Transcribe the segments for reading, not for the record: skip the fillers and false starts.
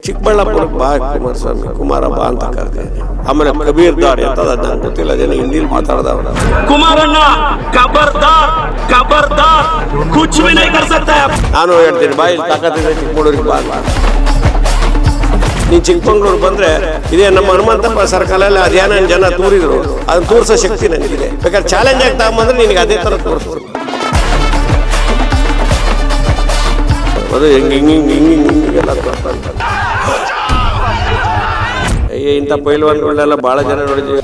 ಚಿಕ್ಕಬಳ್ಳಾಪುರಕ್ಕೆ ಬಾ ಕುಮಾರಸ್ವಾಮಿ, ಕುಮಾರ ಬಾ ಅಂತ ಕರೆದೆ. ಆಮೇಲೆ ಕಬೀರ್ ದಾರ್ ಅಂತ ನಂಗೆ ಗೊತ್ತಿಲ್ಲ, ಅದೇನು ಹಿಂದಿಲಿ ಮಾತಾಡ್ದವ್ರ. ಕುಮಾರಣ್ಣ ಖಬರ್ದಾರ್ ಖಬರ್ದಾರ್ ಕುಚ್ ಭಿ ನಹೀ ಕರ್ ಸಕ್ತಾ. ನಾನು ಹೇಳ್ತೀನಿ, ಬಾಯಿ ತಾಕತ್ತಿದ್ರೆ ಚಿಕ್ಕಮಗಳೂರಿಗೆ ಬಾ. ನೀನು ಚಿಕ್ಕಮಗಳೂರು ಬಂದ್ರೆ ಇದೇ ನಮ್ಮ ಹನುಮಂತಪ್ಪ ಸರ್ಕಲಲ್ಲಿ ಅದೇನ ಜನ ತೂರಿದ್ರು, ಅದನ್ನ ತೋರಿಸೋ ಶಕ್ತಿ ನನಗಿದೆ. ಬೇಕಾದ್ರೆ ಚಾಲೆಂಜ್ ಆಗ್ತಾ ಬಂದ್ರೆ ನಿನಗೆ ಅದೇ ಥರ ತೋರಿಸ್ತೀನಿ. ಅದು ಹಿಂಗೆಲ್ಲ ಇಂಥ ಪೈಲ್ವಾನ್ಗಳನ್ನೆಲ್ಲ ಭಾಳ ಜನ ನೋಡಿದ್ವಿ.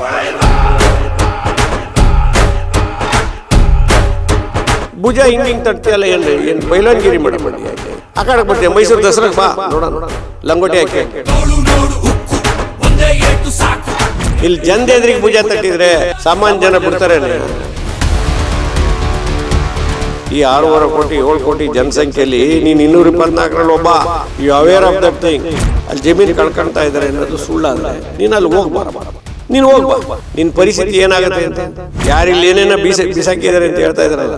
ಭುಜ ಹಿಂಗೆ ತಟ್ತಿಯಲ್ಲ, ಏನು ಪೈಲ್ವಾನ್ಗಿರಿ ಮಾಡಬೇಡಿ. ಯಾಕೆ ಆ ಕಡೆ ಬರ್ತೀಯ? ಮೈಸೂರು ದಸರಾಗೆ ಬಾ ನೋಡೋಣ, ಲಂಗೋಟಿ ಹಾಕಿ. ಇಲ್ಲಿ ಜನದ ಎದುರಿಗೆ ಭುಜ ತಟ್ಟಿದ್ರೆ ಸಾಮಾನ್ಯ ಜನ ಬಿಡ್ತಾರೆ. ಈ 6.5 ಕೋಟಿ 7 ಕೋಟಿ ಜನಸಂಖ್ಯೆಯಲ್ಲಿ ನೀನು 224ರಲ್ಲಿ ಒಬ್ಬ, you aware of that thing. ಅಲ್ಲಿ ಜಮೀನು ಕಳ್ಕೊಳ್ತಾ ಇದ್ದಾರೆ ಅನ್ನೋದು ಸುಳ್ಳಾದ್ರೆ ನೀನು ಅಲ್ಲಿ ಹೋಗ್ಬಾರ. ನೀನು ಹೋಗ್ಬಾ, ನಿನ್ನ ಪರಿಸ್ಥಿತಿ ಏನಾಗುತ್ತೆ ಅಂತ. ಯಾರಿಲ್ಲಿ ಏನೇನೋ ಬಿಸಾಕಿದ್ದಾರೆ ಅಂತ ಹೇಳ್ತಾ ಇದ್ದಾರಲ್ಲ,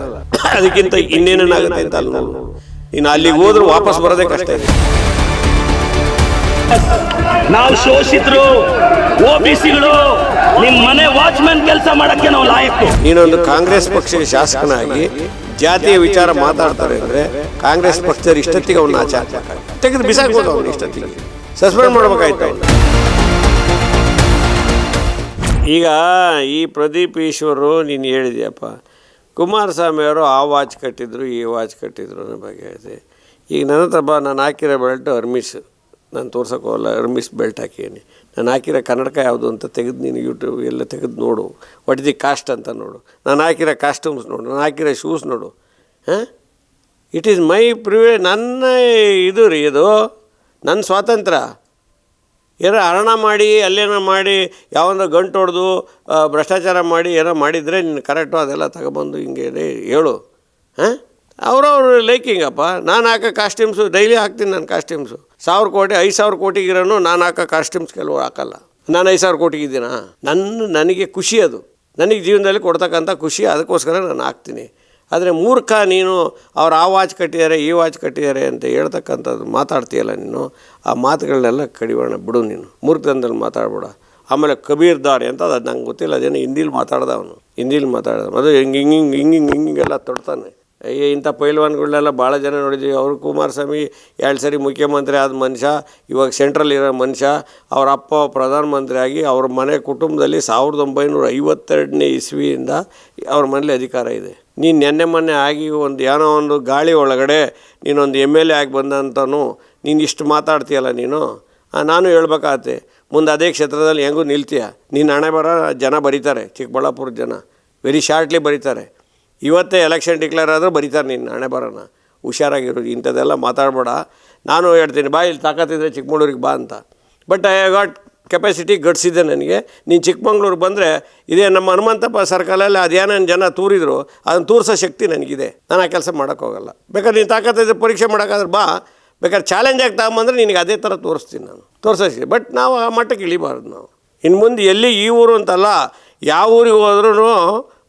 ಅದಕ್ಕಿಂತ ಇನ್ನೇನೇನಾಗುತ್ತೆ ಅಂತ ಅಲ್ಲಿ ನೋಡು. ನೀನು ಅಲ್ಲಿಗೆ ಹೋದ್ರೆ ವಾಪಸ್ ಬರೋದೇ ಕಷ್ಟ ಇದೆ. ನಾವು ಶೋಷಿತರು, OBCಗಳು, ನಿಮ್ಮ ಮನೆ ವಾಚ್ಮನ್ ಕೆಲಸ ಮಾಡಕ್ಕೆ ನಾವು ಲಾಯಕ್ಕು. ನೀನೊಂದು ಕಾಂಗ್ರೆಸ್ ಪಕ್ಷದ ಶಾಸಕನಾಗಿ ಜಾತಿಯ ವಿಚಾರ ಮಾತಾಡ್ತಾರೆ ಅಂದರೆ ಕಾಂಗ್ರೆಸ್ ಪಕ್ಷದವ್ರು ಇಷ್ಟೊತ್ತಿಗೆ ಅವನ್ನ ಆಚಾರ ತೆಗೆದು ಬಿಸಾಕ್ಬೋದು. ಅವ್ನು ಇಷ್ಟೊತ್ತಿಗೆ ಸಸ್ಪೆಂಡ್ ಮಾಡ್ಬೇಕಾಯ್ತು. ಈಗ ಈ ಪ್ರದೀಪ್ ಈಶ್ವರು ನೀನು ಹೇಳಿದ್ಯಪ್ಪ, ಕುಮಾರಸ್ವಾಮಿಯವರು ಆ ವಾಚ್ ಕಟ್ಟಿದ್ರು, ಈ ವಾಚ್ ಕಟ್ಟಿದ್ರು ಅನ್ನೋ ಬಗ್ಗೆ ಹೇಳಿದೆ. ಈಗ ನನ್ನ ಹತ್ರ ಬಾ, ನಾನು ಹಾಕಿರೋ ಬೆಲ್ಟು ಹರ್ಮಿಸ್, ನಾನು ತೋರ್ಸೋಕ್ಕೋಗಲ್ಲ, ಹರ್ಮಿಸ್ ಬೆಲ್ಟ್ ಹಾಕೀನಿ. ನಾನು ಹಾಕಿರೋ ಕನ್ನಡಕ ಯಾವುದು ಅಂತ ತೆಗೆದು ನೀನು ಯೂಟ್ಯೂಬ್ ಎಲ್ಲ ತೆಗೆದು ನೋಡು. ವಾಟ್ ಇಸ್ ದಿ ಕಾಸ್ಟ್ ಅಂತ ನೋಡು. ನಾನು ಹಾಕಿರೋ ಕಾಸ್ಟ್ಯೂಮ್ಸ್ ನೋಡು, ನಾನು ಹಾಕಿರೋ ಶೂಸ್ ನೋಡು. ಇಟ್ ಈಸ್ ಮೈ ಪ್ರಿವಿಲೇಜ್, ನನ್ನ ಇದು ರೀ, ಇದು ನನ್ನ ಸ್ವಾತಂತ್ರ್ಯ. ಏನೋ ಹರಣ ಮಾಡಿ ಅಲ್ಲೇನೋ ಮಾಡಿ ಯಾವೊಂದು ಗಂಟು ಹೊಡೆದು ಭ್ರಷ್ಟಾಚಾರ ಮಾಡಿ ಏನೋ ಮಾಡಿದರೆ ನೀನು ಕರೆಕ್ಟು ಅದೆಲ್ಲ ತಗೊಬಂದು ಹಿಂಗೆ ಹೇಳು. ಅವ್ರವ್ರು ಲೈಕಿಂಗಪ್ಪ. ನಾನು ಹಾಕೋ ಕಾಸ್ಟ್ಯೂಮ್ಸು ಡೈಲಿ ಹಾಕ್ತೀನಿ. ನಾನು ಕಾಸ್ಟ್ಯೂಮ್ಸು 1000 ಕೋಟಿ 5000 ಕೋಟಿಗಿರೋನು ನಾನು ಹಾಕೋ ಕಾಸ್ಟ್ಯೂಮ್ಸ್ ಕೆಲವು ಹಾಕಲ್ಲ. ನಾನು 5000 ಕೋಟಿಗಿದ್ದೀನ. ನನಗೆ ಖುಷಿ, ಅದು ನನಗೆ ಜೀವನದಲ್ಲಿ ಕೊಡ್ತಕ್ಕಂಥ ಖುಷಿ, ಅದಕ್ಕೋಸ್ಕರ ನಾನು ಹಾಕ್ತೀನಿ. ಆದರೆ ಮೂರ್ಖ ನೀನು, ಅವ್ರು ಆ ವಾಚ್ ಕಟ್ಟಿದ್ದಾರೆ ಈ ವಾಚ್ ಕಟ್ಟಿದ್ದಾರೆ ಅಂತ ಹೇಳ್ತಕ್ಕಂಥದ್ದು ಮಾತಾಡ್ತೀಯಲ್ಲ, ನೀನು ಆ ಮಾತುಗಳನ್ನೆಲ್ಲ ಕಡಿವಾಣ ಬಿಡು. ನೀನು ಮೂರ್ಖತನದಲ್ಲಿ ಮಾತಾಡ್ಬೇಡ. ಆಮೇಲೆ ಕಬೀರ್ ದಾರ್ ಅಂತ ಅದು ನಂಗೆ ಗೊತ್ತಿಲ್ಲ, ಅದೇನು ಹಿಂದಿಲಿ ಮಾತಾಡ್ದ ಅವನು, ಹಿಂದಿಲಿ ಮಾತಾಡ್ದ. ಅದು ಹಿಂಗೆಲ್ಲ ತೊಡ್ತಾನೆ. ಇಂಥ ಪೈಲ್ವಾನ್ಗಳನ್ನೆಲ್ಲ ಭಾಳ ಜನ ನೋಡಿದ್ವಿ. ಅವರು ಕುಮಾರಸ್ವಾಮಿ 2 ಸರಿ ಮುಖ್ಯಮಂತ್ರಿ ಆದ ಮನುಷ್ಯ, ಇವಾಗ ಸೆಂಟ್ರಲ್ ಇರೋ ಮನುಷ್ಯ. ಅವರ ಅಪ್ಪ ಪ್ರಧಾನಮಂತ್ರಿ ಆಗಿ ಅವ್ರ ಮನೆ ಕುಟುಂಬದಲ್ಲಿ 1952ನೇ ಇಸ್ವಿಯಿಂದ ಅವ್ರ ಮನೇಲಿ ಅಧಿಕಾರ ಇದೆ. ನೀನು ಮೊನ್ನೆ ಆಗಿ ಏನೋ ಒಂದು ಗಾಳಿ ಒಳಗಡೆ ನೀನೊಂದು MLA ಆಗಿ ಬಂದಂತನೂ ನೀನು ಇಷ್ಟು ಮಾತಾಡ್ತೀಯಲ್ಲ ನೀನು. ನಾನು ಹೇಳ್ಬೇಕಾಗತ್ತೆ, ಮುಂದೆ ಅದೇ ಕ್ಷೇತ್ರದಲ್ಲಿ ಹೆಂಗೂ ನಿಲ್ತೀಯ. ನೀನು ಹಣೆ ಬರೋ ಜನ ಬರೀತಾರೆ, ಚಿಕ್ಕಬಳ್ಳಾಪುರ ಜನ ವೆರಿ ಶಾರ್ಟ್ಲಿ ಬರೀತಾರೆ. ಇವತ್ತೇ ಎಲೆಕ್ಷನ್ ಡಿಕ್ಲೇರ್ ಆದರೂ ಬರೀತಾರೆ ನಿನ್ನ ಹಣೆ ಬರೋಣ. ಹುಷಾರಾಗಿರೋದು, ಇಂಥದ್ದೆಲ್ಲ ಮಾತಾಡ್ಬೇಡ. ನಾನು ಹೇಳ್ತೀನಿ, ಬಾ, ಇಲ್ಲಿ ತಾಕತ್ತಿದ್ರೆ ಚಿಕ್ಕಮಗಳೂರಿಗೆ ಬಾ ಅಂತ. ಬಟ್ ಐ ಗಾಟ್ ಕೆಪಾಸಿಟಿ, ಗಟ್ಸಿದೆ ನನಗೆ. ನೀನು ಚಿಕ್ಕಮಗಳೂರಿಗೆ ಬಂದರೆ ಇದೇ ನಮ್ಮ ಹನುಮಂತಪ್ಪ ಸರ್ಕಲಲ್ಲಿ ಅದೇನೇನು ಜನ ತೂರಿದ್ರು, ಅದನ್ನು ತೋರಿಸೋ ಶಕ್ತಿ ನನಗಿದೆ. ನಾನು ಆ ಕೆಲಸ ಮಾಡೋಕ್ಕೋಗಲ್ಲ. ಬೇಕಾದ್ರೆ ನೀನು ತಾಕತ್ತಿದ್ರೆ ಪರೀಕ್ಷೆ ಮಾಡೋಕ್ಕಾದ್ರೆ ಬಾ. ಬೇಕಾದ್ರೆ ಚಾಲೆಂಜ್ ಆಗಿ ತಗೊಂಬಂದ್ರೆ ನಿನಗೆ ಅದೇ ಥರ ತೋರಿಸ್ತೀನಿ ನಾನು, ತೋರಿಸೋಕ್ಕೆ. ಬಟ್ ನಾವು ಆ ಮಟ್ಟಕ್ಕೆ ಇಳಿಬಾರ್ದು. ನಾವು ಇನ್ನು ಮುಂದೆ ಎಲ್ಲಿ ಈ ಊರು ಅಂತಲ್ಲ, ಯಾವ ಊರಿಗೆ ಹೋದ್ರೂ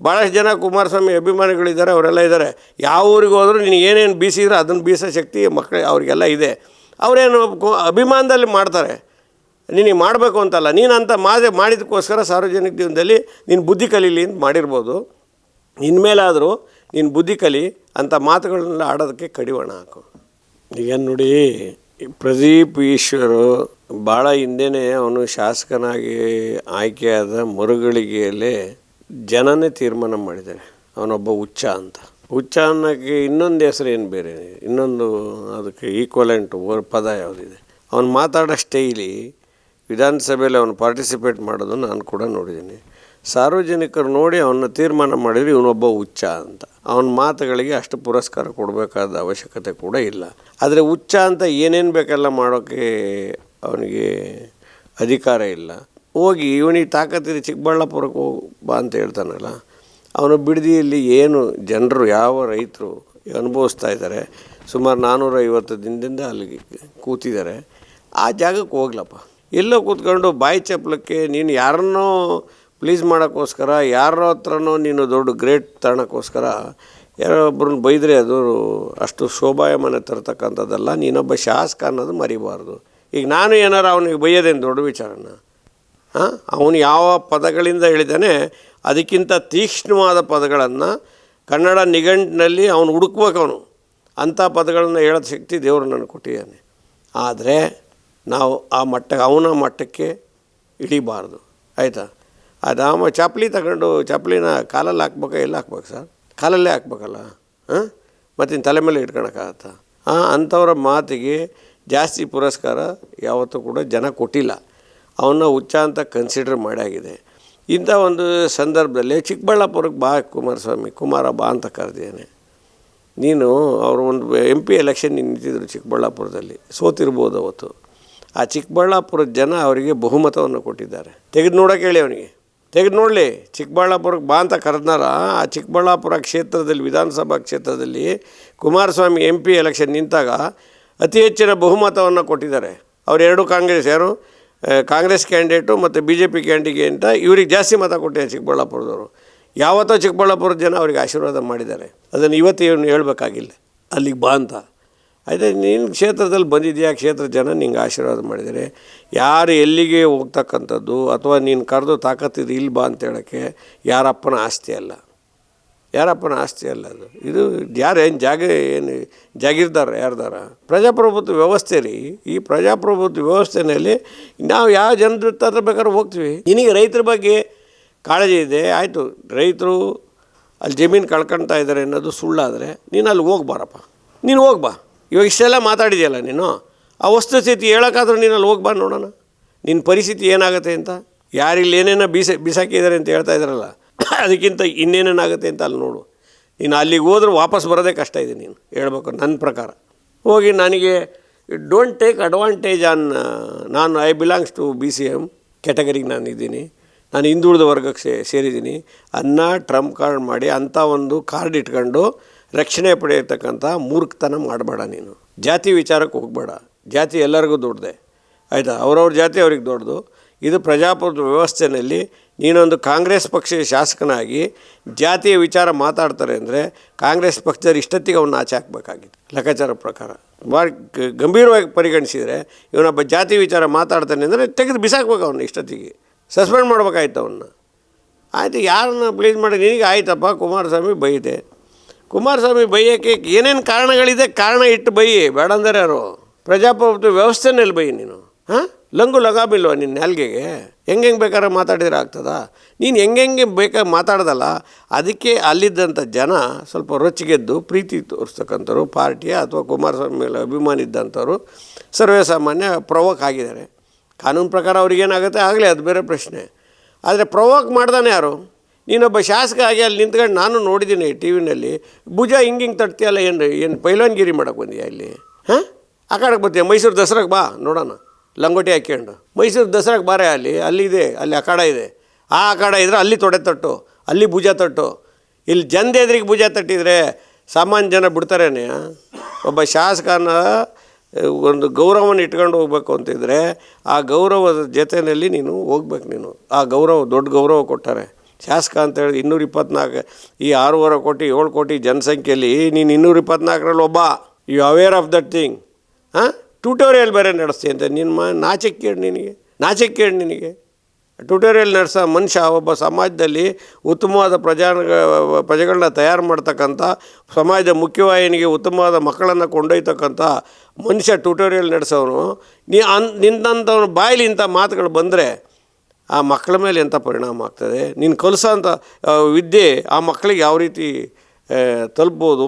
ಭಾಳಷ್ಟು ಜನ ಕುಮಾರಸ್ವಾಮಿ ಅಭಿಮಾನಿಗಳಿದ್ದಾರೆ, ಅವರೆಲ್ಲ ಇದ್ದಾರೆ. ಯಾವ ಊರಿಗೆ ಹೋದರೂ ನೀನು ಏನೇನು ಬೀಸಿದ್ರೆ ಅದನ್ನು ಬೀಸೋ ಶಕ್ತಿ ಮಕ್ಕಳು ಅವರಿಗೆಲ್ಲ ಇದೆ. ಅವರೇನು ಅಭಿಮಾನದಲ್ಲಿ ಮಾಡ್ತಾರೆ, ನಿನಗೆ ಮಾಡಬೇಕು ಅಂತಲ್ಲ. ನೀನು ಅಂತ ಮಾಡಿದ್ದಕ್ಕೋಸ್ಕರ ಸಾರ್ವಜನಿಕ ಜೀವನದಲ್ಲಿ ನೀನು ಬುದ್ಧಿ ಕಲೀಲಿ ಅಂತ ಮಾಡಿರ್ಬೋದು. ಇನ್ಮೇಲಾದರೂ ನೀನು ಬುದ್ಧಿ ಕಲಿ, ಅಂಥ ಮಾತುಗಳನ್ನೆಲ್ಲ ಆಡೋದಕ್ಕೆ ಕಡಿವಾಣ ಹಾಕು. ಈಗ ನೋಡಿ, ಪ್ರದೀಪ್ ಈಶ್ವರು ಭಾಳ ಹಿಂದೆಯೇ ಅವನು ಶಾಸಕನಾಗಿ ಆಯ್ಕೆಯಾದ ಮರುಗಳಿಗೆಯಲ್ಲೇ ಜನನೇ ತೀರ್ಮಾನ ಮಾಡಿದ್ದಾರೆ ಅವನೊಬ್ಬ ಹುಚ್ಚ ಅಂತ. ಹುಚ್ಚ ಅನ್ನೋಕ್ಕೆ ಇನ್ನೊಂದು ಹೆಸರು ಏನು ಬೇರೆ, ಇನ್ನೊಂದು ಅದಕ್ಕೆ ಈಕ್ವಲೆಂಟ್ ಪದ ಯಾವುದಿದೆ. ಅವನು ಮಾತಾಡೋ ಸ್ಟೈಲಿ, ವಿಧಾನಸಭೆಯಲ್ಲಿ ಅವನು ಪಾರ್ಟಿಸಿಪೇಟ್ ಮಾಡೋದು ನಾನು ಕೂಡ ನೋಡಿದ್ದೀನಿ. ಸಾರ್ವಜನಿಕರು ನೋಡಿ ಅವನ್ನ ತೀರ್ಮಾನ ಮಾಡಿದರೆ ಇವನೊಬ್ಬ ಹುಚ್ಚ ಅಂತ. ಅವನ ಮಾತುಗಳಿಗೆ ಅಷ್ಟು ಪುರಸ್ಕಾರ ಕೊಡಬೇಕಾದ ಅವಶ್ಯಕತೆ ಕೂಡ ಇಲ್ಲ. ಆದರೆ ಹುಚ್ಚ ಅಂತ ಏನೇನು ಬೇಕೆಲ್ಲ ಮಾಡೋಕ್ಕೆ ಅವನಿಗೆ ಅಧಿಕಾರ ಇಲ್ಲ. ಹೋಗಿ ಇವನಿಗೆ ತಾಕತ್ತಿದೆ ಚಿಕ್ಕಬಳ್ಳಾಪುರಕ್ಕೆ ಬಾ ಅಂತ ಹೇಳ್ತಾನಲ್ಲ, ಅವನು ಬಿಡದಿಯಲ್ಲಿ ಏನು ಜನರು, ಯಾವ ರೈತರು ಅನುಭವಿಸ್ತಾ ಇದ್ದಾರೆ, ಸುಮಾರು 450 ದಿನದಿಂದ ಅಲ್ಲಿಗೆ ಕೂತಿದ್ದಾರೆ. ಆ ಜಾಗಕ್ಕೆ ಹೋಗ್ಲಪ್ಪ. ಎಲ್ಲೋ ಕೂತ್ಕೊಂಡು ಬಾಯಿ ಚಪ್ಪಲಕ್ಕೆ ನೀನು ಯಾರನ್ನೋ ಪ್ಲೀಸ್ ಮಾಡೋಕ್ಕೋಸ್ಕರ, ಯಾರ ಹತ್ರನೋ ನೀನು ದೊಡ್ಡ ಗ್ರೇಟ್ ತಗೊಳ್ಳೋಕ್ಕೋಸ್ಕರ ಯಾರೊಬ್ಬರನ್ನ ಬೈದರೆ ಅದು ಅಷ್ಟು ಶೋಭಾಯಮಾನ ತರ್ತಕ್ಕಂಥದ್ದಲ್ಲ. ನೀನೊಬ್ಬ ಶಾಸಕ ಅನ್ನೋದು ಮರಿಬಾರ್ದು. ಈಗ ನಾನು ಏನಾರು ಅವನಿಗೆ ಬೈಯೋದೇನು ದೊಡ್ಡ ವಿಚಾರನ? ಅವನು ಯಾವ ಪದಗಳಿಂದ ಹೇಳಿದ್ದಾನೆ ಅದಕ್ಕಿಂತ ತೀಕ್ಷ್ಣವಾದ ಪದಗಳನ್ನು ಕನ್ನಡ ನಿಘಂಟಿನಲ್ಲಿ ಅವನು ಹುಡುಕ್ಬೇಕು. ಅವನು ಅಂಥ ಪದಗಳನ್ನು ಹೇಳೋ ಶಕ್ತಿ ದೇವರು ನನಗೆ ಕೊಟ್ಟಿದ್ದಾನೆ. ಆದರೆ ನಾವು ಆ ಅವನ ಮಟ್ಟಕ್ಕೆ ಇಳಿಬಾರ್ದು, ಆಯಿತಾ? ಅದು ಚಪ್ಪಲಿ ತಗೊಂಡು ಚಪ್ಪಲಿನ ಕಾಲಲ್ಲಿ ಹಾಕ್ಬೇಕಾ, ಎಲ್ಲ ಹಾಕ್ಬೇಕು ಸರ್? ಕಾಲಲ್ಲೇ ಹಾಕ್ಬೇಕಲ್ಲ. ಮತ್ತಿನ್ನು ತಲೆ ಮೇಲೆ ಇಟ್ಕೊಳಕ್ಕಾಗತ್ತಾ? ಅಂಥವ್ರ ಮಾತಿಗೆ ಜಾಸ್ತಿ ಪುರಸ್ಕಾರ ಯಾವತ್ತೂ ಕೂಡ ಜನ ಕೊಟ್ಟಿಲ್ಲ. ಅವನ್ನ ಹುಚ್ಚ ಅಂತ ಕನ್ಸಿಡರ್ ಮಾಡಾಗಿದೆ. ಇಂಥ ಒಂದು ಸಂದರ್ಭದಲ್ಲಿ ಚಿಕ್ಕಬಳ್ಳಾಪುರಕ್ಕೆ ಬಾ ಕುಮಾರಸ್ವಾಮಿ, ಕುಮಾರ ಬಾ ಅಂತ ಕರೆದಿದ್ದಾನೆ. ನೀನು ಅವರು ಒಂದು MP ಎಲೆಕ್ಷನ್ ನಿಂತಿದ್ರು ಚಿಕ್ಕಬಳ್ಳಾಪುರದಲ್ಲಿ, ಸೋತಿರ್ಬೋದು ಅವತ್ತು. ಆ ಚಿಕ್ಕಬಳ್ಳಾಪುರದ ಜನ ಅವರಿಗೆ ಬಹುಮತವನ್ನು ಕೊಟ್ಟಿದ್ದಾರೆ. ತೆಗೆದು ನೋಡೋಕೆ ಹೇಳಿ ಅವನಿಗೆ, ತೆಗೆದು ನೋಡಲಿ. ಚಿಕ್ಕಬಳ್ಳಾಪುರಕ್ಕೆ ಬಾ ಅಂತ ಕರೆದ್ನಾರ ಆ ಚಿಕ್ಕಬಳ್ಳಾಪುರ ಕ್ಷೇತ್ರದಲ್ಲಿ, ವಿಧಾನಸಭಾ ಕ್ಷೇತ್ರದಲ್ಲಿ ಕುಮಾರಸ್ವಾಮಿ MP ಎಲೆಕ್ಷನ್ ನಿಂತಾಗ ಅತಿ ಹೆಚ್ಚಿನ ಬಹುಮತವನ್ನು ಕೊಟ್ಟಿದ್ದಾರೆ. ಅವರೆರಡು ಕಾಂಗ್ರೆಸ್ ಕ್ಯಾಂಡಿಡೇಟು ಮತ್ತು BJP ಕ್ಯಾಂಡಿಡೇಟ್ ಅಂತ ಇವ್ರಿಗೆ ಜಾಸ್ತಿ ಮತ ಕೊಟ್ಟಿದ್ದಾರೆ ಚಿಕ್ಕಬಳ್ಳಾಪುರದವರು. ಯಾವತ್ತೋ ಚಿಕ್ಕಬಳ್ಳಾಪುರದ ಜನ ಅವ್ರಿಗೆ ಆಶೀರ್ವಾದ ಮಾಡಿದ್ದಾರೆ. ಅದನ್ನು ಇವತ್ತು ಇವನು ಹೇಳಬೇಕಾಗಿಲ್ಲ, ಅಲ್ಲಿಗೆ ಬಾ ಅಂತ. ಆಯಿತಾ? ನೀನು ಕ್ಷೇತ್ರದಲ್ಲಿ ಬಂದಿದೆಯಾ, ಕ್ಷೇತ್ರ ಜನ ನಿಂಗೆ ಆಶೀರ್ವಾದ ಮಾಡಿದ್ದಾರೆ. ಯಾರು ಎಲ್ಲಿಗೆ ಹೋಗ್ತಕ್ಕಂಥದ್ದು ಅಥವಾ ನೀನು ಕರೆದು ತಾಕತ್ತಿದ್ದು ಇಲ್ಲಿ ಬಾ ಅಂತ ಹೇಳೋಕ್ಕೆ ಯಾರಪ್ಪನ ಆಸ್ತಿ ಅಲ್ಲ, ಯಾರಪ್ಪನ ಆಸ್ತಿ ಅಲ್ಲ ಅದು. ಇದು ಏನು ಜಾಗೀರ್ದಾರ ಯಾರ್ದಾರ? ಪ್ರಜಾಪ್ರಭುತ್ವ ವ್ಯವಸ್ಥೆ ರೀ. ಈ ಪ್ರಜಾಪ್ರಭುತ್ವ ವ್ಯವಸ್ಥೆಯಲ್ಲಿ ನಾವು ಯಾವ ಜನರ ಹತ್ರ ಬೇಕಾದ್ರೆ ಹೋಗ್ತೀವಿ. ನಿನಗೆ ರೈತರ ಬಗ್ಗೆ ಕಾಳಜಿ ಇದೆ, ಆಯಿತು, ರೈತರು ಅಲ್ಲಿ ಜಮೀನು ಕಳ್ಕೊಳ್ತಾ ಇದ್ದಾರೆ ಅನ್ನೋದು ಸುಳ್ಳಾದರೆ ನೀನು ಅಲ್ಲಿ ಹೋಗ್ಬಾರಪ್ಪ, ನೀನು ಹೋಗ್ಬಾ. ಇವಾಗ ಇಷ್ಟೆಲ್ಲ ಮಾತಾಡಿದೆಯಲ್ಲ ನೀನು, ಆ ವಸ್ತುಸ್ಥಿತಿ ಹೇಳೋಕ್ಕಾದ್ರೂ ನೀನು ಅಲ್ಲಿ ಹೋಗ್ಬಾ, ನೋಡೋಣ ನಿನ್ನ ಪರಿಸ್ಥಿತಿ ಏನಾಗುತ್ತೆ ಅಂತ. ಯಾರಿಲ್ಲಿ ಏನೇನೋ ಬಿಸಾಕಿದ್ದಾರೆ ಅಂತ ಹೇಳ್ತಾ ಇದ್ದಾರಲ್ಲ, ಅದಕ್ಕಿಂತ ಇನ್ನೇನೇನಾಗುತ್ತೆ ಅಂತ ಅಲ್ಲಿ ನೋಡು. ನೀನು ಅಲ್ಲಿಗೆ ಹೋದ್ರೆ ವಾಪಸ್ ಬರೋದೇ ಕಷ್ಟ ಇದೆ. ನೀನು ಹೇಳ್ಬೇಕು ನನ್ನ ಪ್ರಕಾರ. ಹೋಗಿ ನನಗೆ ಡೋಂಟ್ ಟೇಕ್ ಅಡ್ವಾಂಟೇಜ್ ಆನ್, ನಾನು ಐ ಬಿಲಾಂಗ್ಸ್ ಟು BCM ಕ್ಯಾಟಗರಿಗೆ ನಾನು ಇದ್ದೀನಿ, ನಾನು ಹಿಂದುಳಿದ ವರ್ಗಕ್ಕೆ ಸೇರಿದ್ದೀನಿ ಅನ್ನ ಟ್ರಂಪ್ ಕಾರ್ಡ್ ಮಾಡಿ ಅಂಥ ಒಂದು ಕಾರ್ಡ್ ಇಟ್ಕೊಂಡು ರಕ್ಷಣೆ ಪಡೆಯತಕ್ಕಂಥ ಮೂರ್ಖತನ ಮಾಡಬೇಡ. ನೀನು ಜಾತಿ ವಿಚಾರಕ್ಕೆ ಹೋಗಬೇಡ. ಜಾತಿ ಎಲ್ಲರಿಗೂ ದೊಡ್ಡದೆ, ಆಯಿತಾ? ಅವ್ರವ್ರ ಜಾತಿ ಅವ್ರಿಗೆ ದೊಡ್ಡದು. ಇದು ಪ್ರಜಾಪ್ರಭುತ್ವ ವ್ಯವಸ್ಥೆಯಲ್ಲಿ ನೀನೊಂದು ಕಾಂಗ್ರೆಸ್ ಪಕ್ಷದ ಶಾಸಕನಾಗಿ ಜಾತಿಯ ವಿಚಾರ ಮಾತಾಡ್ತಾರೆ ಅಂದರೆ ಕಾಂಗ್ರೆಸ್ ಪಕ್ಷದವ್ರು ಇಷ್ಟೊತ್ತಿಗೆ ಅವನ್ನ ಆಚೆ ಹಾಕಬೇಕಾಗಿತ್ತು. ಲೆಕ್ಕಾಚಾರ ಪ್ರಕಾರ ಭಾಳ ಗಂಭೀರವಾಗಿ ಪರಿಗಣಿಸಿದರೆ ಇವನೊಬ್ಬ ಜಾತಿ ವಿಚಾರ ಮಾತಾಡ್ತಾನೆ ಅಂದರೆ ತೆಗೆದು ಬಿಸಾಕ್ಬೇಕು ಅವನ್ನ, ಇಷ್ಟೊತ್ತಿಗೆ ಸಸ್ಪೆಂಡ್ ಮಾಡ್ಬೇಕಾಯ್ತು ಅವನ್ನ. ಆಯಿತು, ಯಾರನ್ನ ಪ್ಲೀಸ್ ಮಾಡಿ ನಿನಗೆ ಆಯ್ತಪ್ಪ ಕುಮಾರಸ್ವಾಮಿ ಬೈದೆ. ಕುಮಾರಸ್ವಾಮಿ ಬೈಯೋಕ್ಕೆ ಏನೇನು ಕಾರಣಗಳಿದೆ, ಕಾರಣ ಇಟ್ಟು ಬೈ, ಬೇಡ ಅಂದರೆ ಯಾರು? ಪ್ರಜಾಪ್ರಭುತ್ವ ವ್ಯವಸ್ಥೆನಲ್ಲಿ ಬೈ ನೀನು. ಲಂಗು ಲಗಾಮಿಲ್ವ ನಿನ್ನ ನಾಲ್ಗೆಗೆ? ಹೆಂಗೆ ಬೇಕಾದ್ರೆ ಮಾತಾಡಿದ್ರೆ ಆಗ್ತದ? ನೀನು ಹೆಂಗೆ ಬೇಕಾಗಿ ಮಾತಾಡ್ದಲ್ಲ, ಅದಕ್ಕೆ ಅಲ್ಲಿದ್ದಂಥ ಜನ ಸ್ವಲ್ಪ ರೊಚ್ಚಿಗೆದ್ದು ಪ್ರೀತಿ ತೋರಿಸ್ತಕ್ಕಂಥವ್ರು ಪಾರ್ಟಿಯ ಅಥವಾ ಕುಮಾರಸ್ವಾಮಿ ಮೇಲೆ ಅಭಿಮಾನಿ ಇದ್ದಂಥವ್ರು ಸರ್ವೇ ಸಾಮಾನ್ಯ ಪ್ರವೋಕ್ ಆಗಿದ್ದಾರೆ. ಕಾನೂನು ಪ್ರಕಾರ ಅವ್ರಿಗೇನಾಗುತ್ತೆ ಆಗಲಿ, ಅದು ಬೇರೆ ಪ್ರಶ್ನೆ. ಆದರೆ ಪ್ರವೋಕ್ ಮಾಡ್ದಾನೆ ಯಾರು? ನೀನೊಬ್ಬ ಶಾಸಕ ಆಗಿ ಅಲ್ಲಿ ನಿಂತ್ಕೊಂಡು ನಾನು ನೋಡಿದ್ದೀನಿ TV ಭುಜ ಹಿಂಗೆ ತಟ್ತೀಯಲ್ಲ, ಏನು ಪೈಲ್ವಾನ್ಗಿರಿ ಮಾಡೋಕ್ಕೆ ಬಂದೀಯಾ ಇಲ್ಲಿ? ಆ ಕಡೆಗೆ ಬರ್ತೀಯ, ಮೈಸೂರು ದಸರಾಗೆ ಬಾ ನೋಡೋಣ, ಲಂಗೋಟಿ ಹಾಕ್ಕೊಂಡು ಮೈಸೂರು ದಸರಾಗೆ ಬಾರೆ. ಅಲ್ಲಿದೆ, ಅಲ್ಲಿ ಅಖಾಡ ಇದೆ. ಆ ಅಖಾಡ ಇದ್ದರೆ ಅಲ್ಲಿ ತೊಡೆ ತಟ್ಟು, ಅಲ್ಲಿ ಭುಜ ತಟ್ಟು. ಇಲ್ಲಿ ಜನದ ಎದುರಿಗೆ ಭುಜ ತಟ್ಟಿದರೆ ಸಾಮಾನ್ಯ ಜನ ಬಿಡ್ತಾರೇನೆ? ಒಬ್ಬ ಶಾಸಕನ ಒಂದು ಗೌರವವನ್ನು ಇಟ್ಕೊಂಡು ಹೋಗ್ಬೇಕು ಅಂತಿದ್ರೆ ಆ ಗೌರವದ ಜೊತೆಯಲ್ಲಿ ನೀನು ಹೋಗ್ಬೇಕು. ನೀನು ಆ ಗೌರವ, ದೊಡ್ಡ ಗೌರವ ಕೊಟ್ಟಾರೆ ಶಾಸಕ ಅಂತೇಳಿ. 224 ಈ 6.5 ಕೋಟಿ 7 ಕೋಟಿ ಜನಸಂಖ್ಯೆಯಲ್ಲಿ ನೀನು 224ರಲ್ಲಿ ಒಬ್ಬ. You aware of that thing. Tutorial ಬೇರೆ ನಡೆಸ್ತೀಯ ಅಂತ ನಿನ್ನ ನಾಚಿಕೆ ನಿನಗೆ. ಟ್ಯೂಟೋರಿಯಲ್ ನಡೆಸೋ ಮನುಷ್ಯ ಒಬ್ಬ ಸಮಾಜದಲ್ಲಿ ಉತ್ತಮವಾದ ಪ್ರಜೆಗಳನ್ನ ತಯಾರು ಮಾಡ್ತಕ್ಕಂಥ, ಸಮಾಜದ ಮುಖ್ಯವಾಹಿನಿಗೆ ಉತ್ತಮವಾದ ಮಕ್ಕಳನ್ನು ಕೊಂಡೊಯ್ತಕ್ಕಂಥ ಮನುಷ್ಯ ಟ್ಯೂಟೋರಿಯಲ್ ನಡೆಸೋನು. ನಿನ್ನಂಥವ್ನ ಬಾಯಲ್ಲಿ ಇಂಥ ಮಾತುಗಳು ಬಂದರೆ ಆ ಮಕ್ಕಳ ಮೇಲೆ ಎಂಥ ಪರಿಣಾಮ ಆಗ್ತದೆ? ನೀನು ಕಲಿಸೋಂಥ ವಿದ್ಯೆ ಆ ಮಕ್ಕಳಿಗೆ ಯಾವ ರೀತಿ ತಲುಪ್ಬೋದು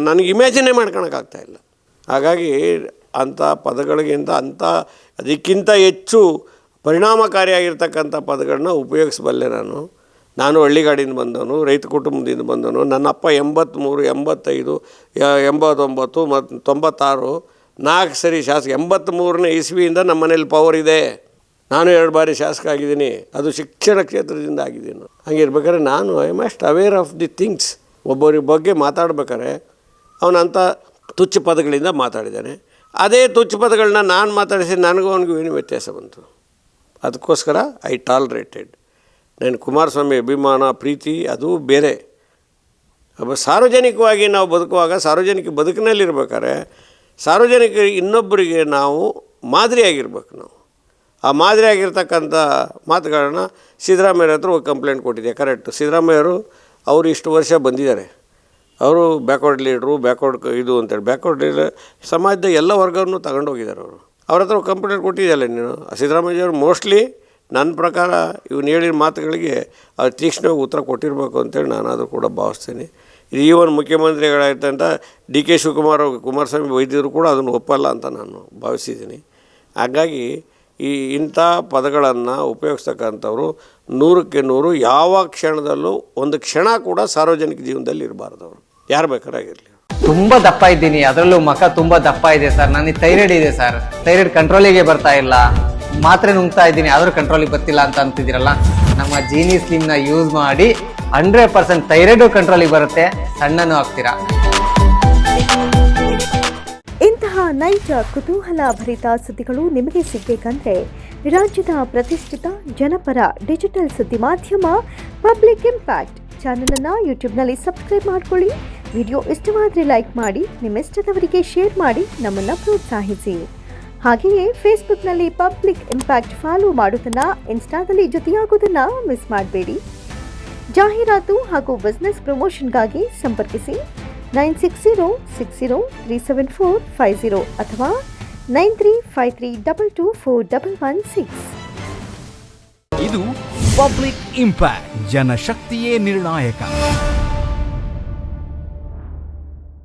ನನಗೆ ಇಮ್ಯಾಜಿನೇ ಮಾಡ್ಕೊಳಕ್ಕಾಗ್ತಾಯಿಲ್ಲ. ಹಾಗಾಗಿ ಅಂಥ ಪದಗಳಿಗಿಂತ ಅದಕ್ಕಿಂತ ಹೆಚ್ಚು ಪರಿಣಾಮಕಾರಿಯಾಗಿರ್ತಕ್ಕಂಥ ಪದಗಳನ್ನ ಉಪಯೋಗಿಸಬಲ್ಲೆ ನಾನು ಹಳ್ಳಿಗಾಡಿಂದ ಬಂದವನು, ರೈತ ಕುಟುಂಬದಿಂದ ಬಂದವನು. ನನ್ನ ಅಪ್ಪ 83, 85, 89 ಮತ್ತು 96 4 ಸರಿ ಶಾಸಕ. 83ನೇ ಇಸ್ವಿಯಿಂದ ನಮ್ಮ ಮನೇಲಿ ಪವರ್ ಇದೆ. ನಾನು 2 ಬಾರಿ ಶಾಸಕ ಆಗಿದ್ದೀನಿ, ಅದು ಶಿಕ್ಷಣ ಕ್ಷೇತ್ರದಿಂದ ಆಗಿದ್ದೀನಿ. ಹಂಗಿರ್ಬೇಕಾದ್ರೆ ನಾನು I must aware of the things. ಒಬ್ಬರ ಬಗ್ಗೆ ಮಾತಾಡ್ಬೇಕಾದ್ರೆ ಅವನಂಥ ತುಚ್ಛ ಪದಗಳಿಂದ ಮಾತಾಡಿದ್ದಾನೆ. ಅದೇ ತುಚ್ಛ ಪದಗಳನ್ನ ನಾನು ಮಾತಾಡಿಸಿ ನನಗೂ ಅವನಿಗೂ ಏನು ವ್ಯತ್ಯಾಸ ಬಂತು? ಅದಕ್ಕೋಸ್ಕರ ಐ ಟಾಲ್ರೇಟೆಡ್. ನಾನು ಕುಮಾರಸ್ವಾಮಿ ಅಭಿಮಾನ ಪ್ರೀತಿ ಅದು ಬೇರೆ. ಸಾರ್ವಜನಿಕವಾಗಿ ನಾವು ಬದುಕುವಾಗ, ಸಾರ್ವಜನಿಕ ಬದುಕಿನಲ್ಲಿರ್ಬೇಕಾದ್ರೆ ಸಾರ್ವಜನಿಕರಿಗೆ ಇನ್ನೊಬ್ಬರಿಗೆ ನಾವು ಮಾದರಿಯಾಗಿರ್ಬೇಕು ನಾವು. ಆ ಮಾದರಿಯಾಗಿರ್ತಕ್ಕಂಥ ಮಾತುಗಳನ್ನ ಸಿದ್ದರಾಮಯ್ಯರ ಹತ್ರ ಹೋಗಿ ಕಂಪ್ಲೇಂಟ್ ಕೊಟ್ಟಿದ್ದೆ. ಕರೆಕ್ಟು, ಸಿದ್ದರಾಮಯ್ಯವರು ಅವರು ಇಷ್ಟು ವರ್ಷ ಬಂದಿದ್ದಾರೆ, ಅವರು ಬ್ಯಾಕ್ವರ್ಡ್ ಲೀಡ್ರು, ಬ್ಯಾಕ್ವರ್ಡ್ ಇದು ಅಂತೇಳಿ ಬ್ಯಾಕ್ವರ್ಡ್ ಲೀಡರ್ ಸಮಾಜದ ಎಲ್ಲ ವರ್ಗವನ್ನು ತಗೊಂಡೋಗಿದ್ದಾರೆ ಅವರು. ಅವ್ರ ಹತ್ರ ಕಂಪ್ಲೇಂಟ್ ಕೊಟ್ಟಿದ್ದಲ್ಲ ನೀನು. ಸಿದ್ದರಾಮಯ್ಯವರು ಮೋಸ್ಟ್ಲಿ ನನ್ನ ಪ್ರಕಾರ ಇವನು ಹೇಳಿದ ಮಾತುಗಳಿಗೆ ಅವ್ರು ತೀಕ್ಷ್ಣವಾಗಿ ಉತ್ತರ ಕೊಟ್ಟಿರಬೇಕು ಅಂತೇಳಿ ನಾನಾದರೂ ಕೂಡ ಭಾವಿಸ್ತೀನಿ. ಇದು ಈವನ್ ಮುಖ್ಯಮಂತ್ರಿಗಳಾಯ್ತಂತ ಡಿ ಕೆ ಶಿವಕುಮಾರ್ ಕುಮಾರಸ್ವಾಮಿ ವೈದ್ಯರು ಕೂಡ ಅದನ್ನು ಒಪ್ಪಲ್ಲ ಅಂತ ನಾನು ಭಾವಿಸಿದ್ದೀನಿ. ಹಾಗಾಗಿ ಇಂಥ ಪದಗಳನ್ನು ಉಪಯೋಗಿಸ್ತಕ್ಕಂಥವ್ರು 100ಕ್ಕೆ 100 ಯಾವ ಕ್ಷಣದಲ್ಲೂ ಒಂದು ಕ್ಷಣ ಕೂಡ ಸಾರ್ವಜನಿಕ ಜೀವನದಲ್ಲಿ ಇರಬಾರ್ದು. ಅವರು ಯಾರು ಬೇಕಾರಾಗಿರಲಿ. ತುಂಬಾ ದಪ್ಪ ಇದ್ದೀನಿ, ಅದರಲ್ಲೂ ಮುಖ ತುಂಬಾ ದಪ್ಪ ಇದೆ ಸರ್. ನನಗೆ ಥೈರಾಯ್ಡ್ ಇದೆ ಸರ್, ಥೈರಾಯ್ಡ್ ಕಂಟ್ರೋಲಿಗೆ ಬರ್ತಾ ಇಲ್ಲ, ಮಾತ್ರೆ ನುಂಗ್ತಾ ಇದ್ದೀನಿ ಆದರೂ ಕಂಟ್ರೋಲಿಗೆ ಬರ್ತಿಲ್ಲ ಅಂತ ಅಂತಿದ್ದೀರಲ್ಲ, ನಮ್ಮ ಜೀನಿ ಸ್ಲಿಮ್ನ ಯೂಸ್ ಮಾಡಿ 100% ಥೈರಾಯ್ಡು ಕಂಟ್ರೋಲಿಗೆ ಬರುತ್ತೆ, ಸಣ್ಣನೂ ಆಗ್ತೀರಾ. ಇಂತಹ ನೈಜ ಕುತೂಹಲ ಭರಿತ ಸುದ್ದಿಗಳು ನಿಮಗೆ ಸಿಗಬೇಕಂದ್ರೆ ರಾಜ್ಯದ ಪ್ರತಿಷ್ಠಿತ ಜನಪರ ಡಿಜಿಟಲ್ ಸುದ್ದಿ ಮಾಧ್ಯಮ ಪಬ್ಲಿಕ್ ಇಂಪ್ಯಾಕ್ಟ್ ಚಾನಲನ್ನು ಯೂಟ್ಯೂಬ್ನಲ್ಲಿ ಸಬ್ಸ್ಕ್ರೈಬ್ ಮಾಡ್ಕೊಳ್ಳಿ. ವಿಡಿಯೋ ಇಷ್ಟವಾದರೆ ಲೈಕ್ ಮಾಡಿ, ನಿಮ್ಮಿಷ್ಟದವರಿಗೆ ಶೇರ್ ಮಾಡಿ ನಮ್ಮನ್ನು ಪ್ರೋತ್ಸಾಹಿಸಿ. ಹಾಗೆಯೇ ಫೇಸ್ಬುಕ್ನಲ್ಲಿ ಪಬ್ಲಿಕ್ ಇಂಪ್ಯಾಕ್ಟ್ ಫಾಲೋ ಮಾಡೋದನ್ನು, ಇನ್ಸ್ಟಾದಲ್ಲಿ ಜೊತೆಯಾಗೋದನ್ನು ಮಿಸ್ ಮಾಡಬೇಡಿ. ಜಾಹೀರಾತು ಹಾಗೂ ಬಿಸ್ನೆಸ್ ಪ್ರಮೋಷನ್ಗಾಗಿ ಸಂಪರ್ಕಿಸಿ 9606037450 ಅಥವಾ 9353224116. ಇದು ಪಬ್ಲಿಕ್ ಇಂಪ್ಯಾಕ್ಟ್, ಜನಶಕ್ತಿಯೇ ನಿರ್ಣಾಯಕ.